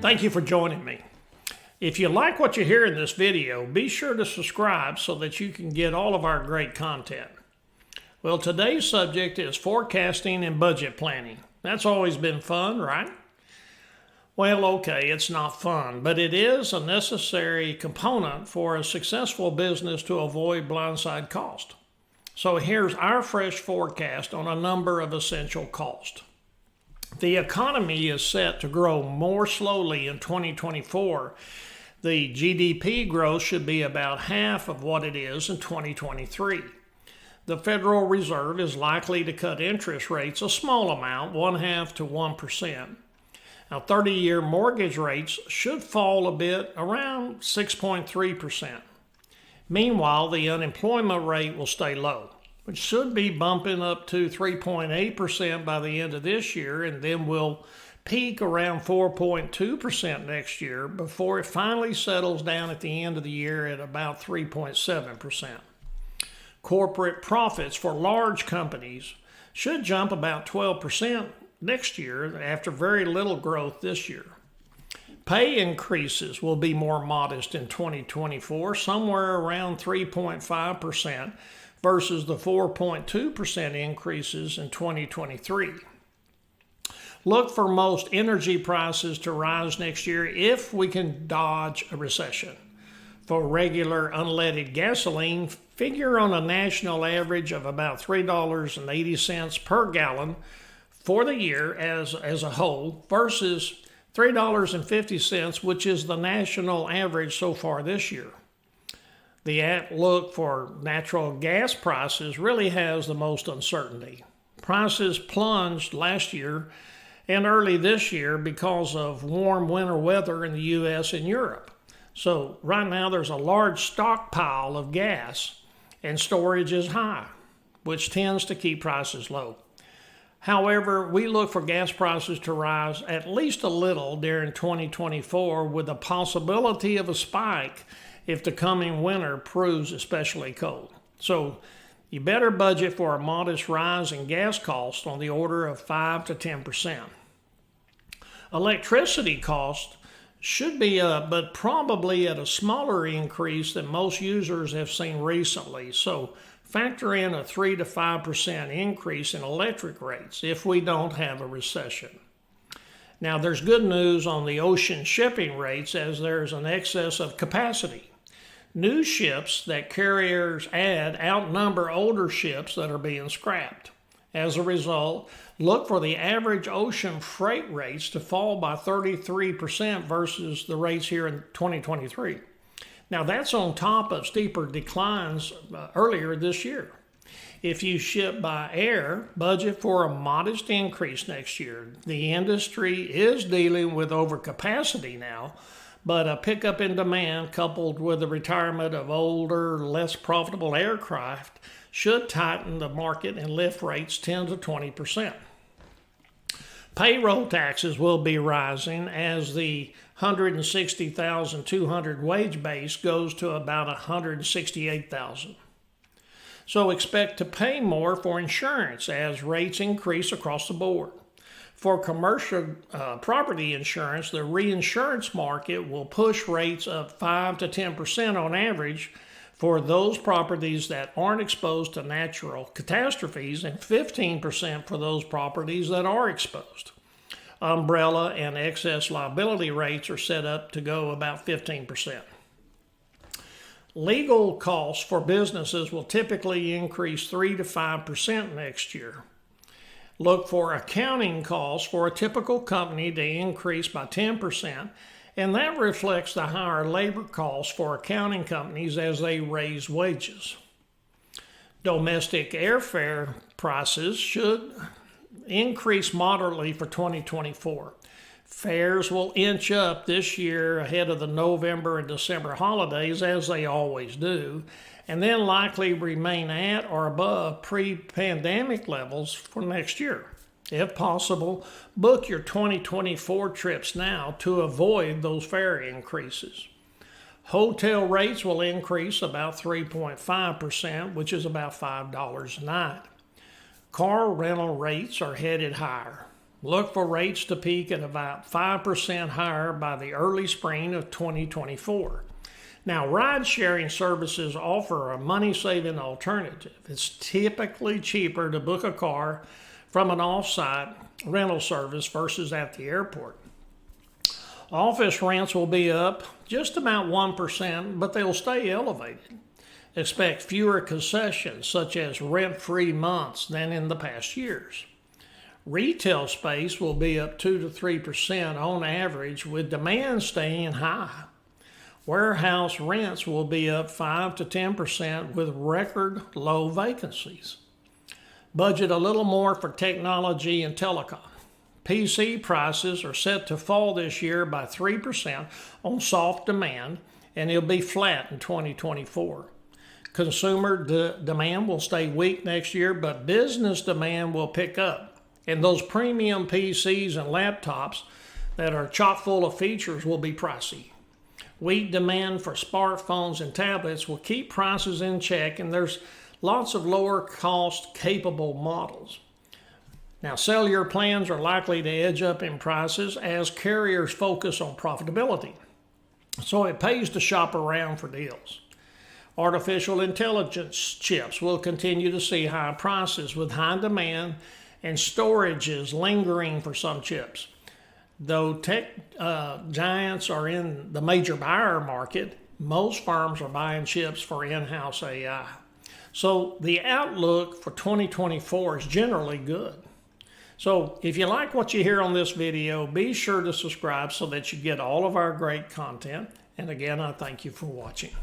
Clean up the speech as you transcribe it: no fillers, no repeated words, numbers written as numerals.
Thank you for joining me. If you like what you hear in this video, be sure to subscribe so that you can get all of our great content. Well, today's subject is forecasting and budget planning. That's always been fun, right? Well, okay, it's not fun, but it is a necessary component for a successful business to avoid blindside cost. So here's our fresh forecast on a number of essential costs. The economy is set to grow more slowly in 2024. The GDP growth should be about half of what it is in 2023. The Federal Reserve is likely to cut interest rates a small amount, 0.5 to 1%. Now, 30-year mortgage rates should fall a bit, around 6.3%. Meanwhile, the unemployment rate will stay low, which should be bumping up to 3.8% by the end of this year, and then will peak around 4.2% next year before it finally settles down at the end of the year at about 3.7%. Corporate profits for large companies should jump about 12% next year after very little growth this year. Pay increases will be more modest in 2024, somewhere around 3.5% versus the 4.2% increases in 2023. Look for most energy prices to rise next year if we can dodge a recession. For regular unleaded gasoline, figure on a national average of about $3.80 per gallon for the year as a whole versus $3.50, which is the national average so far this year. The outlook for natural gas prices really has the most uncertainty. Prices plunged last year and early this year because of warm winter weather in the U.S. and Europe. So right now there's a large stockpile of gas and storage is high, which tends to keep prices low. However, we look for gas prices to rise at least a little during 2024 with the possibility of a spike if the coming winter proves especially cold. So you better budget for a modest rise in gas costs on the order of 5 to 10%. Electricity costs should be up, but probably at a smaller increase than most users have seen recently. So factor in a 3 to 5% increase in electric rates if we don't have a recession. Now, there's good news on the ocean shipping rates as there's an excess of capacity. New ships that carriers add outnumber older ships that are being scrapped. As a result, look for the average ocean freight rates to fall by 33% versus the rates here in 2023. Now, that's on top of steeper declines earlier this year. If you ship by air, budget for a modest increase next year. The industry is dealing with overcapacity now, but a pickup in demand coupled with the retirement of older, less profitable aircraft should tighten the market and lift rates 10 to 20%. Payroll taxes will be rising as the 160,200 wage base goes to about 168,000. So expect to pay more for insurance as rates increase across the board. For commercial property insurance, the reinsurance market will push rates up 5 to 10% on average for those properties that aren't exposed to natural catastrophes and 15% for those properties that are exposed. Umbrella and excess liability rates are set up to go about 15%. Legal costs for businesses will typically increase 3 to 5% next year. Look for accounting costs for a typical company to increase by 10%, and that reflects the higher labor costs for accounting companies as they raise wages. Domestic airfare prices should increase moderately for 2024. Fares will inch up this year ahead of the November and December holidays, as they always do, and then likely remain at or above pre-pandemic levels for next year. If possible, book your 2024 trips now to avoid those fare increases. Hotel rates will increase about 3.5%, which is about $5 a night. Car rental rates are headed higher. Look for rates to peak at about 5% higher by the early spring of 2024. Now, ride-sharing services offer a money-saving alternative. It's typically cheaper to book a car from an off-site rental service versus at the airport. Office rents will be up just about 1%, but they'll stay elevated. Expect fewer concessions, such as rent-free months, than in the past years. Retail space will be up 2 to 3% on average, with demand staying high. Warehouse rents will be up 5 to 10% with record low vacancies. Budget a little more for technology and telecom. PC prices are set to fall this year by 3% on soft demand, and it'll be flat in 2024. Consumer demand will stay weak next year, but business demand will pick up. And those premium PCs and laptops that are chock full of features will be pricey. Weak demand for smartphones and tablets will keep prices in check, and there's lots of lower cost capable models. Now, cellular plans are likely to edge up in prices as carriers focus on profitability. So it pays to shop around for deals. Artificial intelligence chips will continue to see high prices with high demand, and storage is lingering for some chips. Though tech giants are in the major buyer market, most firms are buying chips for in-house AI. So the outlook for 2024 is generally good. So if you like what you hear on this video, be sure to subscribe so that you get all of our great content. And again, I thank you for watching.